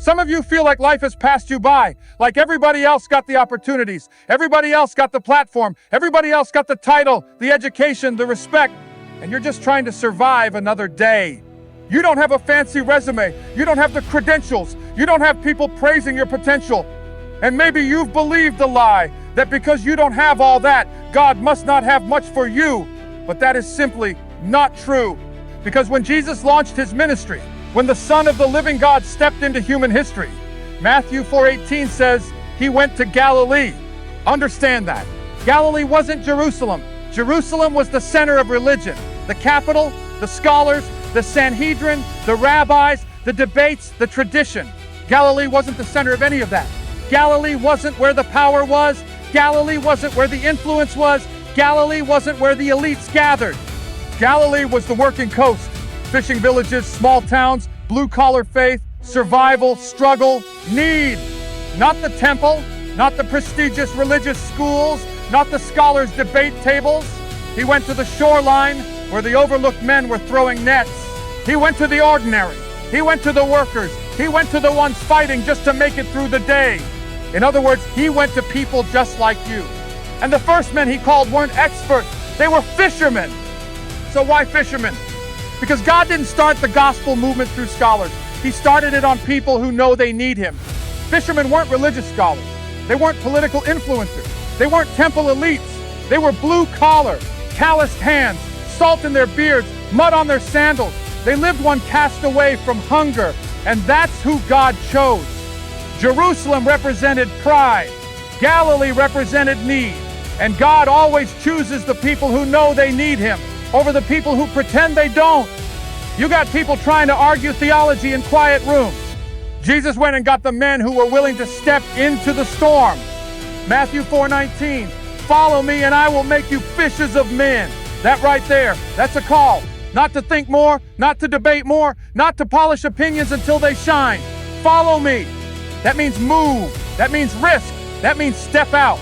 Some of you feel like life has passed you by, like everybody else got the opportunities, everybody else got the platform, everybody else got the title, the education, the respect, and you're just trying to survive another day. You don't have a fancy resume, you don't have the credentials, you don't have people praising your potential. And maybe you've believed the lie that because you don't have all that, God must not have much for you. But that is simply not true. Because when Jesus launched his ministry, when the Son of the living God stepped into human history, Matthew 4:18 says he went to Galilee. Understand that. Galilee wasn't Jerusalem. Jerusalem was the center of religion, the capital, the scholars, the Sanhedrin, the rabbis, the debates, the tradition. Galilee wasn't the center of any of that. Galilee wasn't where the power was. Galilee wasn't where the influence was. Galilee wasn't where the elites gathered. Galilee was the working coast. Fishing villages, small towns, blue-collar faith, survival, struggle, need. Not the temple, not the prestigious religious schools, not the scholars' debate tables. He went to the shoreline where the overlooked men were throwing nets. He went to the ordinary. He went to the workers. He went to the ones fighting just to make it through the day. In other words, he went to people just like you. And the first men he called weren't experts. They were fishermen. So why fishermen? Because God didn't start the gospel movement through scholars. He started it on people who know they need him. Fishermen weren't religious scholars. They weren't political influencers. They weren't temple elites. They were blue-collar, calloused hands, salt in their beards, mud on their sandals. They lived one cast away from hunger, and that's who God chose. Jerusalem represented pride. Galilee represented need. And God always chooses the people who know they need him over the people who pretend they don't. You got people trying to argue theology in quiet rooms. Jesus went and got the men who were willing to step into the storm. Matthew 4:19, follow me and I will make you fishers of men. That right there, that's a call. Not to think more, not to debate more, not to polish opinions until they shine. Follow me. That means move. That means risk. That means step out.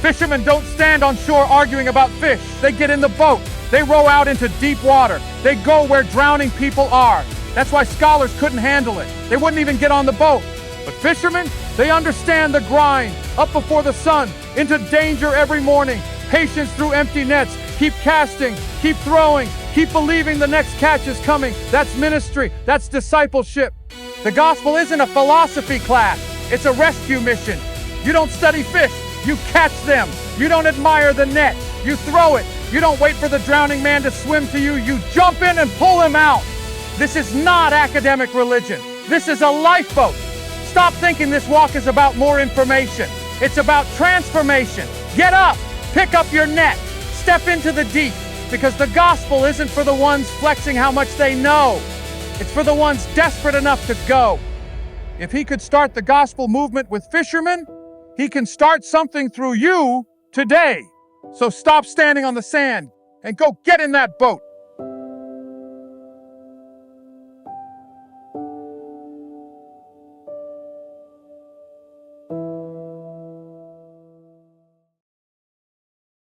Fishermen don't stand on shore arguing about fish. They get in the boat. They row out into deep water. They go where drowning people are. That's why scholars couldn't handle it. They wouldn't even get on the boat. But fishermen, they understand the grind. Up before the sun, into danger every morning. Patience through empty nets. Keep casting, keep throwing, keep believing the next catch is coming. That's ministry. That's discipleship. The gospel isn't a philosophy class. It's a rescue mission. You don't study fish. You catch them. You don't admire the net. You throw it. You don't wait for the drowning man to swim to you. You jump in and pull him out. This is not academic religion. This is a lifeboat. Stop thinking this walk is about more information. It's about transformation. Get up. Pick up your net. Step into the deep. Because the gospel isn't for the ones flexing how much they know. It's for the ones desperate enough to go. If he could start the gospel movement with fishermen, he can start something through you today. So stop standing on the sand and go get in that boat.